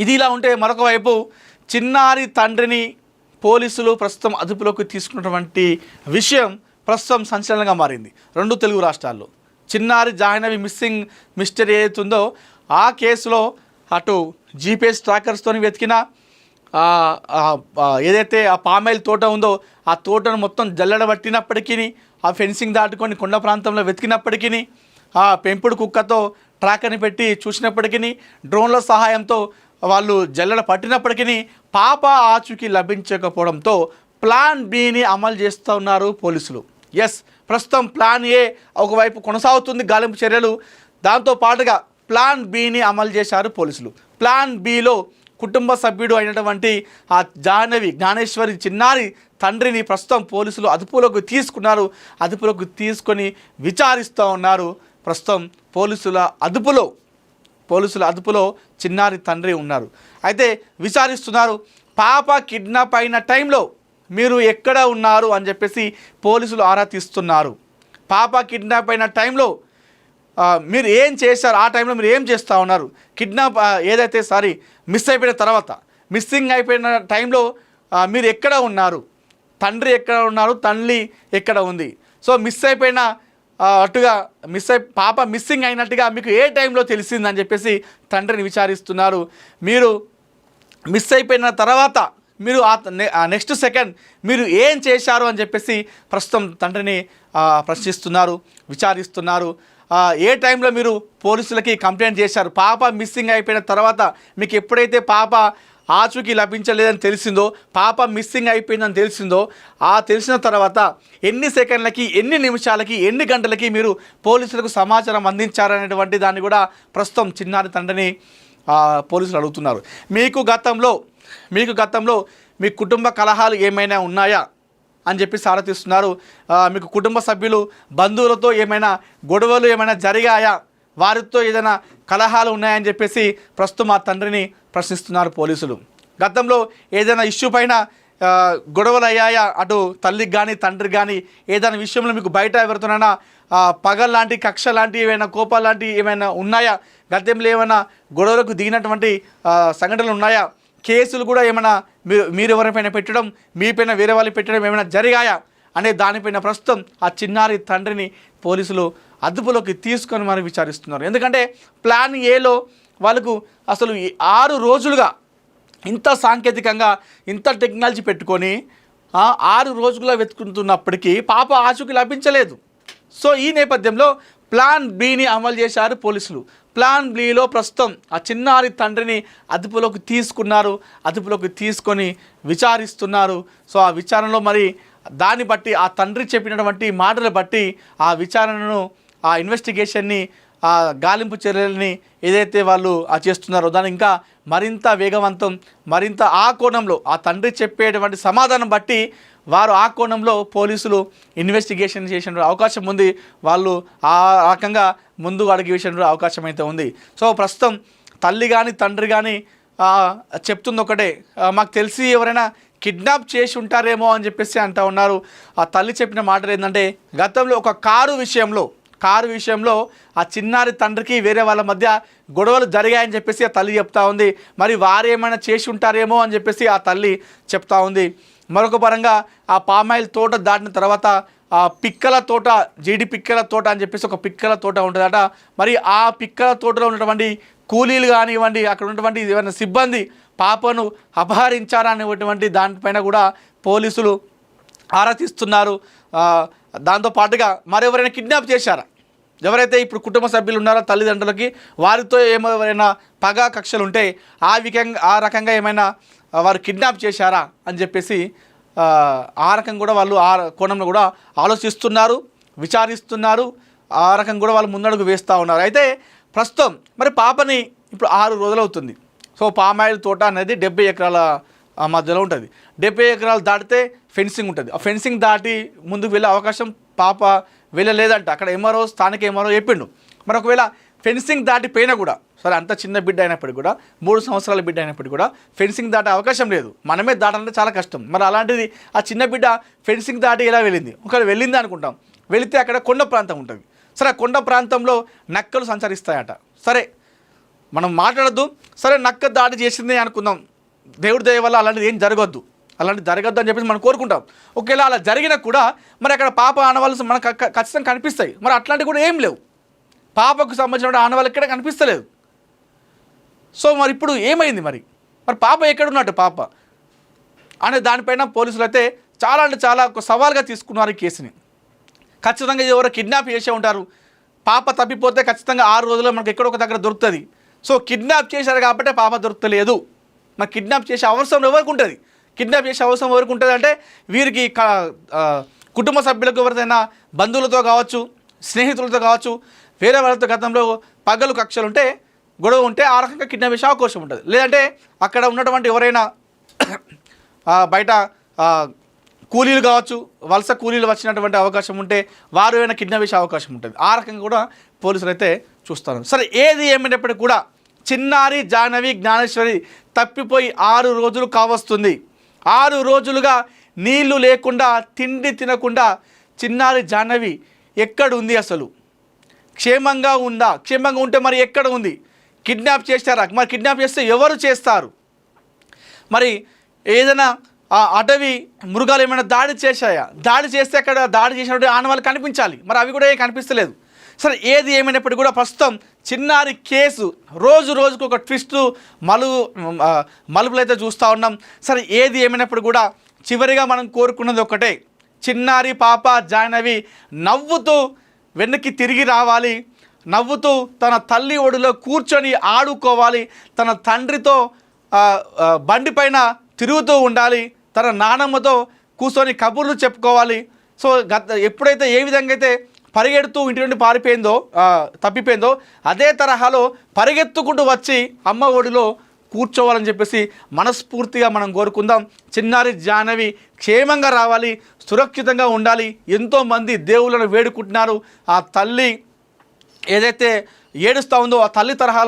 ఇది ఇలా ఉంటే మరొక వైపు చిన్నారి తండ్రిని పోలీసులు ప్రస్తుతం అదుపులోకి తీసుకున్నటువంటి విషయం ప్రస్తుతం సంచలనంగా మారింది రెండు తెలుగు రాష్ట్రాల్లో. చిన్నారి జాహ్నవి మిస్సింగ్ మిస్టరీ ఏదైతుందో ఆ కేసులో అటు జీపీఎస్ ట్రాకర్స్తో వెతికిన ఏదైతే ఆ పామాయిల్ తోట ఉందో ఆ తోటను మొత్తం జల్లెడబట్టినప్పటికీ, ఆ ఫెన్సింగ్ దాటుకొని కొండ ప్రాంతంలో వెతికినప్పటికీ, ఆ పెంపుడు కుక్కతో ట్రాకర్ని పెట్టి చూసినప్పటికీ, డ్రోన్ల సహాయంతో వాళ్ళు జల్లెడ పట్టినప్పటికీ పాప ఆచూకీ లభించకపోవడంతో ప్లాన్ బిని అమలు చేస్తూ ఉన్నారు పోలీసులు. ఎస్, ప్రస్తుతం ప్లాన్ ఏ ఒకవైపు కొనసాగుతుంది గాలింపు చర్యలు. దాంతో పాటుగా ప్లాన్ బిని అమలు చేశారు పోలీసులు. ప్లాన్ బిలో కుటుంబ సభ్యుడు అయినటువంటి ఆ జాహ్నవి జ్ఞానేశ్వరి చిన్నారి తండ్రిని ప్రస్తుతం పోలీసులు అదుపులోకి తీసుకున్నారు. అదుపులోకి తీసుకొని విచారిస్తూ ఉన్నారు. ప్రస్తుతం పోలీసుల అదుపులో చిన్నారి తండ్రి ఉన్నారు. అయితే విచారిస్తున్నారు. పాప కిడ్నాప్ అయిన టైంలో మీరు ఎక్కడ ఉన్నారు అని చెప్పేసి పోలీసులు ఆరా తీస్తున్నారు. పాప కిడ్నాప్ అయిన టైంలో మీరు ఏం చేశారు, ఆ టైంలో మీరు ఏం చేస్తూ ఉన్నారు, కిడ్నాప్ ఏదైతే మిస్సింగ్ అయిపోయిన టైంలో మీరు ఎక్కడ ఉన్నారు, తండ్రి ఎక్కడ ఉన్నారు, తల్లి ఎక్కడ ఉంది, సో పాప మిస్సింగ్ అయినట్టుగా మీకు ఏ టైంలో తెలిసిందని చెప్పేసి తండ్రిని విచారిస్తున్నారు. మీరు మిస్ అయిపోయిన తర్వాత మీరు నెక్స్ట్ సెకండ్ మీరు ఏం చేశారు అని చెప్పేసి ప్రస్తుతం తండ్రిని ప్రశ్నిస్తున్నారు, విచారిస్తున్నారు. ఏ టైంలో మీరు పోలీసులకి కంప్లైంట్ చేశారు, పాప మిస్సింగ్ అయిపోయిన తర్వాత మీకు ఎప్పుడైతే పాప ఆచూకీ లభించలేదని తెలిసిందో, పాప మిస్సింగ్ అయిపోయిందని తెలిసిందో, తెలిసిన తర్వాత ఎన్ని సెకండ్లకి, ఎన్ని నిమిషాలకి, ఎన్ని గంటలకి మీరు పోలీసులకు సమాచారం అందించారనేటువంటి దాన్ని కూడా ప్రస్తుతం చిన్నారి తండ్రిని పోలీసులు అడుగుతున్నారు. మీకు గతంలో మీ కుటుంబ కలహాలు ఏమైనా ఉన్నాయా అని చెప్పి సారథిస్తున్నారు. మీకు కుటుంబ సభ్యులు, బంధువులతో ఏమైనా గొడవలు ఏమైనా జరిగాయా, వారితో ఏదైనా కలహాలు ఉన్నాయని చెప్పేసి ప్రస్తుతం ఆ తండ్రిని ప్రశ్నిస్తున్నారు పోలీసులు. గతంలో ఏదైనా ఇష్యూ పైన గొడవలు అయ్యాయా, అటు తల్లికి కానీ తండ్రికి కానీ ఏదైనా విషయంలో మీకు బయట ఎవరితోనైనా పగల్ లాంటి, కక్ష లాంటివి ఏమైనా, కోపాలు లాంటివి ఏమైనా ఉన్నాయా, గతంలో ఏమైనా గొడవలకు దిగినటువంటి సంఘటనలు ఉన్నాయా, కేసులు కూడా ఏమైనా మీరు ఎవరిపైన పెట్టడం, మీపైన వేరే వాళ్ళు పెట్టడం ఏమైనా జరిగాయా అనే దానిపైన ప్రస్తుతం ఆ చిన్నారి తండ్రిని పోలీసులు అదుపులోకి తీసుకొని మరి విచారిస్తున్నారు. ఎందుకంటే ప్లాన్ ఏలో వాళ్ళకు అసలు 6 రోజులుగా ఇంత సాంకేతికంగా, ఇంత టెక్నాలజీ పెట్టుకొని 6 రోజులుగా వెతుకుతున్నప్పటికీ పాప ఆచూకీ లభించలేదు. సో ఈ నేపథ్యంలో ప్లాన్ బిని అమలు చేశారు పోలీసులు. ప్లాన్ బిలో ప్రస్తుతం ఆ చిన్నారి తండ్రిని అదుపులోకి తీసుకొని విచారిస్తున్నారు. సో ఆ విచారణలో మరి దాన్ని బట్టి, ఆ తండ్రి చెప్పినటువంటి మాటలు బట్టి ఆ విచారణను, ఆ ఇన్వెస్టిగేషన్ని, ఆ గాలింపు చర్యలని ఏదైతే వాళ్ళు చేస్తున్నారో దాన్ని ఇంకా మరింత వేగవంతం, మరింత ఆ కోణంలో ఆ తండ్రి చెప్పేటువంటి సమాధానం బట్టి వారు ఆ కోణంలో పోలీసులు ఇన్వెస్టిగేషన్ చేసిన అవకాశం ఉంది. వాళ్ళు ఆ రకంగా ముందు అడిగే విషయంలో అవకాశం అయితే ఉంది. సో ప్రస్తుతం తల్లి కానీ తండ్రి కానీ చెప్తుంది ఒకటే, మాకు తెలిసి ఎవరైనా కిడ్నాప్ చేసి ఉంటారేమో అని చెప్పేసి అంటూ ఉన్నారు. ఆ తల్లి చెప్పిన మాటలు ఏంటంటే, గతంలో ఒక కారు విషయంలో ఆ చిన్నారి తండ్రికి వేరే వాళ్ళ మధ్య గొడవలు జరిగాయని చెప్పేసి ఆ తల్లి చెప్తా ఉంది. మరి వారు ఏమైనా చేసి ఉంటారేమో అని చెప్పేసి ఆ తల్లి చెప్తా ఉంది. మరొక పరంగా ఆ పామాయిల్ తోట దాటిన తర్వాత ఆ పిక్కల తోట, జీడి పిక్కల తోట అని చెప్పేసి ఒక పిక్కల తోట ఉంటుందట. మరి ఆ పిక్కల తోటలో ఉన్నటువంటి కూలీలు కానివ్వండి, అక్కడ ఉన్నటువంటి ఏమైనా సిబ్బంది పాపను అపహరించారా అనేటువంటి దానిపైన కూడా పోలీసులు ఆరా తీస్తున్నారు. దాంతోపాటుగా మరెవరైనా కిడ్నాప్ చేశారా, ఎవరైతే ఇప్పుడు కుటుంబ సభ్యులు ఉన్నారో తల్లిదండ్రులకి, వారితో ఎవరైనా పగా కక్షలు ఉంటే ఆ రకంగా ఏమైనా వారు కిడ్నాప్ చేశారా అని చెప్పేసి ఆ రకంగా కూడా వాళ్ళు ఆ కోణంలో కూడా ఆలోచిస్తున్నారు, విచారిస్తున్నారు. ఆ రకంగా కూడా వాళ్ళు ముందడుగు వేస్తూ ఉన్నారు. అయితే ప్రస్తుతం మరి పాపని ఇప్పుడు 6 రోజులు అవుతుంది. సో పామాయిల్ తోట అనేది 70 ఎకరాల మధ్యలో ఉంటుంది. 70 ఎకరాలు దాటితే ఫెన్సింగ్ ఉంటుంది. ఆ ఫెన్సింగ్ దాటి ముందుకు వెళ్ళే అవకాశం పాప వెళ్ళలేదంట. అక్కడ స్థానిక ఎంఆర్ఓ చెప్పిండు. మరి ఒకవేళ ఫెన్సింగ్ దాటిపోయినా కూడా, సరే అంత చిన్న బిడ్డ అయినప్పటికీ కూడా, 3 సంవత్సరాల బిడ్డ అయినప్పటికీ కూడా ఫెన్సింగ్ దాటే అవకాశం లేదు. మనమే దాటాలంటే చాలా కష్టం. మరి అలాంటిది ఆ చిన్న బిడ్డ ఫెన్సింగ్ దాటి ఎలా వెళ్ళింది? ఒకవేళ వెళ్ళింది అనుకుంటాం, వెళితే అక్కడ కొండ ప్రాంతం ఉంటుంది. సరే కొండ ప్రాంతంలో నక్కలు సంచరిస్తాయట. సరే మనం మాట్లాడద్దు, సరే నక్క దాడి చేసింది అనుకుందాం, దేవుడి దయ వల్ల అలాంటిది ఏం జరగద్దు, అలాంటిది జరగద్దు అని చెప్పేసి మనం కోరుకుంటాం. ఒకవేళ అలా జరిగినా కూడా మరి అక్కడ పాప ఆనవాళ్ళు మనకు ఖచ్చితంగా కనిపిస్తాయి. మరి అట్లాంటివి కూడా ఏం లేవు, పాపకు సంబంధించిన ఆనవాళ్ళు ఇక్కడ కనిపిస్తలేదు. సో మరి ఇప్పుడు ఏమైంది, మరి పాప ఎక్కడున్నట్టు పాప అనే దానిపైన పోలీసులు అయితే చాలా అంటే చాలా ఒక సవాల్గా తీసుకున్నారు ఈ కేసుని. ఖచ్చితంగా ఎవరో కిడ్నాప్ చేసే ఉంటారు, పాప తప్పిపోతే ఖచ్చితంగా 6 రోజుల్లో మనకు ఎక్కడో ఒక దగ్గర దొరుకుతుంది. సో కిడ్నాప్ చేశారు కాబట్టి పాప దొరుకుతలేదు. మరి కిడ్నాప్ చేసే అవసరం ఎవరికి ఉంటుంది, కిడ్నాప్ చేసే అవసరం ఎవరికి ఉంటుంది అంటే వీరికి కుటుంబ సభ్యులకు ఎవరిదైనా బంధువులతో కావచ్చు, స్నేహితులతో కావచ్చు, వేరే వాళ్ళతో గతంలో పగలు కక్షలు ఉంటే, గొడవ ఉంటే ఆ రకంగా కిడ్నాప్ చేసే అవకాశం ఉంటుంది. లేదంటే అక్కడ ఉన్నటువంటి ఎవరైనా బయట కూలీలు కావచ్చు, వలస కూలీలు వచ్చినటువంటి అవకాశం ఉంటే వారు ఏమైనా కిడ్నాప్ చేసే అవకాశం ఉంటుంది. ఆ రకంగా కూడా పోలీసులు అయితే చూస్తారు. సరే ఏది ఏమైనప్పటికీ కూడా చిన్నారి జాహ్నవి జ్ఞానేశ్వరి తప్పిపోయి 6 రోజులు కావస్తుంది. 6 రోజులుగా నీళ్లు లేకుండా, తిండి తినకుండా చిన్నారి జాహ్నవి ఎక్కడుంది, అసలు క్షేమంగా ఉందా, క్షేమంగా ఉంటే మరి ఎక్కడ ఉంది, కిడ్నాప్ చేస్తారా, మరి కిడ్నాప్ చేస్తే ఎవరు చేస్తారు, మరి ఏదైనా అటవీ మృగాలు ఏమైనా దాడి చేశాయా, దాడి చేస్తే అక్కడ దాడి చేసినటువంటి ఆనవాళ్ళు కనిపించాలి, మరి అవి కూడా ఏం కనిపిస్తలేదు. సరే ఏది ఏమైనప్పటికీ కూడా ప్రస్తుతం చిన్నారి కేసు రోజు రోజుకు ఒక ట్విస్ట్ మలుపులు అయితే చూస్తూ ఉన్నాం. సరే ఏది ఏమైనప్పుడు కూడా చివరిగా మనం కోరుకున్నది ఒకటే, చిన్నారి పాప జాహ్నవి నవ్వుతూ వెనక్కి తిరిగి రావాలి, నవ్వుతూ తన తల్లి ఒడిలో కూర్చొని ఆడుకోవాలి, తన తండ్రితో బండి పైన తిరుగుతూ ఉండాలి, తన నానమ్మతో కూర్చొని కబుర్లు చెప్పుకోవాలి. సో ఎప్పుడైతే ఏ విధంగా అయితే పరిగెడుతూ ఇంటి నుండి తప్పిపోయిందో అదే తరహాలో పరిగెత్తుకుంటూ వచ్చి అమ్మ ఒడిలో కూర్చోవాలని చెప్పేసి మనస్ఫూర్తిగా మనం కోరుకుందాం. చిన్నారి జాహ్నవి క్షేమంగా రావాలి, సురక్షితంగా ఉండాలి. ఎంతోమంది దేవుళ్ళను వేడుకుంటున్నారు. ఆ తల్లి ఏదైతే ఏడుస్తూ ఉందో ఆ తల్లి తరహాలో